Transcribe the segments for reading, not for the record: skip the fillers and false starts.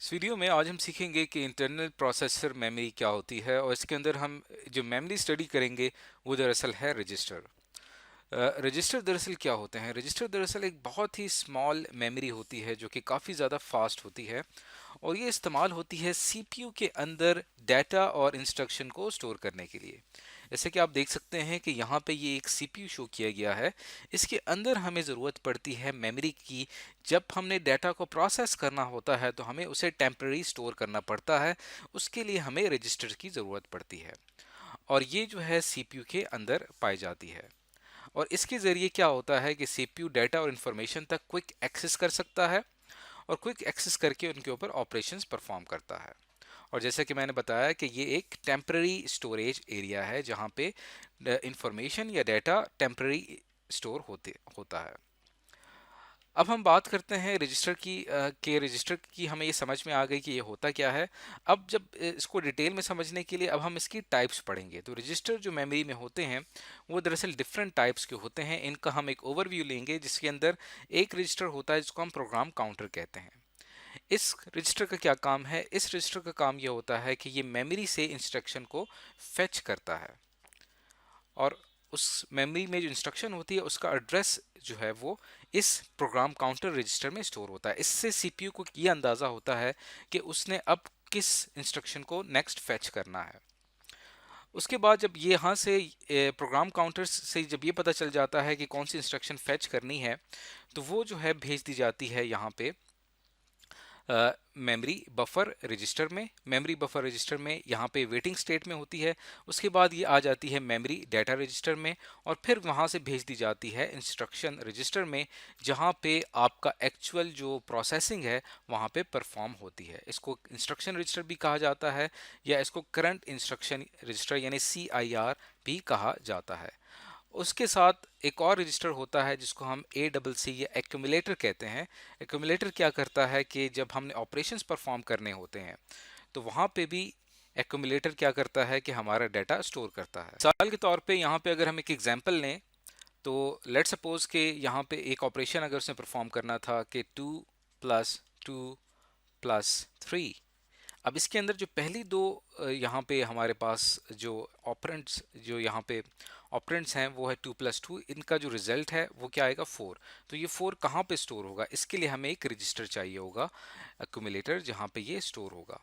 इस वीडियो में आज हम सीखेंगे कि इंटरनल प्रोसेसर मेमोरी क्या होती है और इसके अंदर हम जो मेमोरी स्टडी करेंगे वो दरअसल है रजिस्टर। रजिस्टर दरअसल क्या होते हैं? रजिस्टर दरअसल एक बहुत ही स्मॉल मेमोरी होती है जो कि काफ़ी ज़्यादा फास्ट होती है और ये इस्तेमाल होती है सीपीयू के अंदर डाटा और इंस्ट्रक्शन को स्टोर करने के लिए। जैसे कि आप देख सकते हैं कि यहाँ पे ये एक सीपीयू शो किया गया है। इसके अंदर हमें ज़रूरत पड़ती है मेमोरी की। जब हमने डाटा को प्रोसेस करना होता है तो हमें उसे टेम्पररी स्टोर करना पड़ता है। उसके लिए हमें रजिस्टर की ज़रूरत पड़ती है और ये जो है सीपीयू के अंदर पाई जाती है। और इसके ज़रिए क्या होता है कि सीपीयू डाटा और इन्फॉर्मेशन तक क्विक एक्सेस कर सकता है और क्विक एक्सेस करके उनके ऊपर ऑपरेशंस परफॉर्म करता है। और जैसा कि मैंने बताया कि ये एक टेम्पररी स्टोरेज एरिया है जहाँ पे इंफॉर्मेशन या डाटा टेम्पररी स्टोर होता है। अब हम बात करते हैं रजिस्टर की के रजिस्टर की हमें ये समझ में आ गई कि ये होता क्या है। अब जब इसको डिटेल में समझने के लिए अब हम इसकी टाइप्स पढ़ेंगे। तो रजिस्टर जो मेमोरी में होते हैं वो दरअसल डिफरेंट टाइप्स के होते हैं। इनका हम एक ओवरव्यू लेंगे जिसके अंदर एक रजिस्टर होता है जिसको हम प्रोग्राम काउंटर कहते हैं। इस रजिस्टर का क्या काम है? इस रजिस्टर का काम यह होता है कि ये मेमोरी से इंस्ट्रक्शन को फेच करता है और उस मेमोरी में जो इंस्ट्रक्शन होती है उसका एड्रेस जो है वो इस प्रोग्राम काउंटर रजिस्टर में स्टोर होता है। इससे सीपीयू को ये अंदाज़ा होता है कि उसने अब किस इंस्ट्रक्शन को नेक्स्ट फेच करना है। उसके बाद जब ये यहाँ से प्रोग्राम काउंटर से जब ये पता चल जाता है कि कौन सी इंस्ट्रक्शन फेच करनी है तो वो जो है भेज दी जाती है यहाँ पे मेमोरी बफर रजिस्टर में। मेमोरी बफर रजिस्टर में यहाँ पे वेटिंग स्टेट में होती है। उसके बाद ये आ जाती है मेमोरी डाटा रजिस्टर में और फिर वहाँ से भेज दी जाती है इंस्ट्रक्शन रजिस्टर में जहाँ पे आपका एक्चुअल जो प्रोसेसिंग है वहाँ पे परफॉर्म होती है। इसको इंस्ट्रक्शन रजिस्टर भी कहा जाता है या इसको करंट इंस्ट्रक्शन रजिस्टर यानी CIR भी कहा जाता है। उसके साथ एक और रजिस्टर होता है जिसको हम ACC या एक्यूमुलेटर कहते हैं। एक्यूमुलेटर क्या करता है कि जब हमने ऑपरेशंस परफॉर्म करने होते हैं तो वहाँ पे भी एक्यूमुलेटर क्या करता है कि हमारा डाटा स्टोर करता है। मिसाल के तौर पे यहाँ पे अगर हम एक एग्जांपल लें तो लेट सपोज कि यहाँ पे एक ऑपरेशन अगर उसने परफॉर्म करना था कि 2+2+3। अब इसके अंदर जो पहली दो यहाँ पे हमारे पास जो ऑपरेंट्स जो यहाँ पे ऑपरेंट्स हैं वो है 2+2। इनका जो रिजल्ट है वो क्या आएगा 4। तो ये 4 कहाँ पे स्टोर होगा? इसके लिए हमें एक रजिस्टर चाहिए होगा एक्यूमुलेटर जहाँ पे ये स्टोर होगा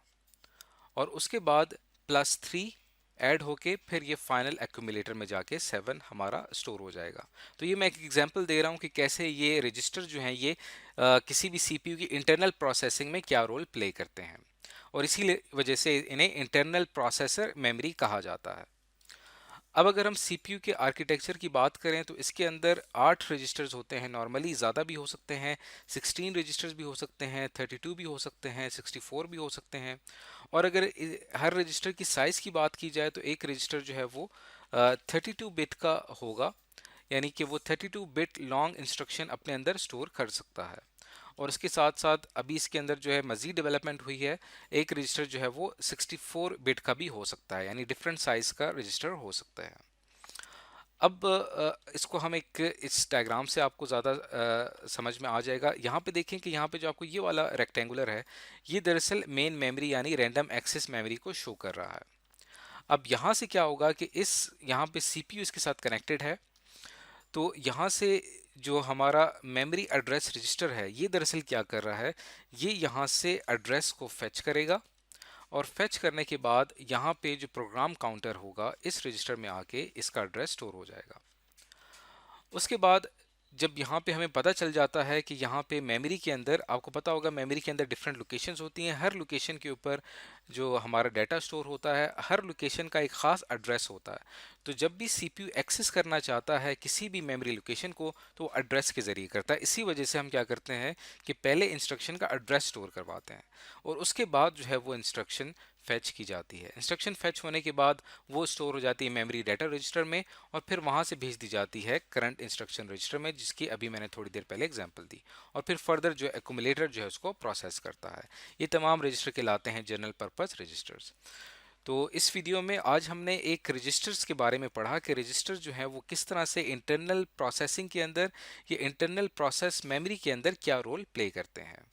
और उसके बाद +3 ऐड होके फिर ये फाइनल एक्यूमुलेटर में जाके 7 हमारा स्टोर हो जाएगा। तो ये मैं एक एग्जांपल दे रहा हूँ कि कैसे ये रजिस्टर जो हैं ये किसी भी सीपीयू की इंटरनल प्रोसेसिंग में क्या रोल प्ले करते हैं और इसी वजह से इन्हें इंटरनल प्रोसेसर मेमोरी कहा जाता है। अब अगर हम सीपीयू के आर्किटेक्चर की बात करें तो इसके अंदर 8 रजिस्टर्स होते हैं। नॉर्मली ज़्यादा भी हो सकते हैं, 16 रजिस्टर्स भी हो सकते हैं, 32 भी हो सकते हैं, 64 भी हो सकते हैं। और अगर हर रजिस्टर की साइज़ की बात की जाए तो एक रजिस्टर जो है वो 32 बिट का होगा, यानी कि वो 32 बिट लॉन्ग इंस्ट्रक्शन अपने अंदर स्टोर कर सकता है। और इसके साथ साथ अभी इसके अंदर जो है मज़ीद डेवलपमेंट हुई है। एक रजिस्टर जो है वो 64 बिट का भी हो सकता है, यानी डिफरेंट साइज़ का रजिस्टर हो सकता है। अब इसको हम एक इस डायग्राम से आपको ज़्यादा समझ में आ जाएगा। यहाँ पे देखें कि यहाँ पे जो आपको ये वाला रेक्टेंगुलर है ये दरअसल मेन मेमोरी यानी रैंडम एक्सेस मेमोरी को शो कर रहा है। अब यहाँ से क्या होगा कि इस यहाँ पे सीपीयू इसके साथ कनेक्टेड है तो यहाँ से जो हमारा मेमोरी एड्रेस रजिस्टर है ये दरअसल क्या कर रहा है, ये यहाँ से एड्रेस को फेच करेगा और फेच करने के बाद यहाँ पे जो प्रोग्राम काउंटर होगा इस रजिस्टर में आके इसका एड्रेस स्टोर हो जाएगा। उसके बाद जब यहाँ पे हमें पता चल जाता है कि यहाँ पे मेमोरी के अंदर आपको पता होगा मेमोरी के अंदर डिफरेंट लोकेशंस होती हैं। हर लोकेशन के ऊपर जो हमारा डाटा स्टोर होता है हर लोकेशन का एक ख़ास एड्रेस होता है। तो जब भी सीपीयू एक्सेस करना चाहता है किसी भी मेमोरी लोकेशन को तो वो एड्रेस के ज़रिए करता है। इसी वजह से हम क्या करते हैं कि पहले इंस्ट्रक्शन का एड्रेस स्टोर करवाते हैं और उसके बाद जो है वो इंस्ट्रक्शन फेच की जाती है। इंस्ट्रक्शन फेच होने के बाद वो स्टोर हो जाती है मेमोरी डाटा रजिस्टर में और फिर वहाँ से भेज दी जाती है करंट इंस्ट्रक्शन रजिस्टर में जिसकी अभी मैंने थोड़ी देर पहले एग्जांपल दी और फिर फर्दर जो एक्यूमुलेटर जो है उसको प्रोसेस करता है। ये तमाम रजिस्टर कहलाते हैं जनरल पर्पस रजिस्टर्स। तो इस वीडियो में आज हमने एक रजिस्टर्स के बारे में पढ़ा कि रजिस्टर जो है वो किस तरह से इंटरनल प्रोसेसिंग के अंदर या इंटरनल प्रोसेस मेमोरी के अंदर क्या रोल प्ले करते हैं।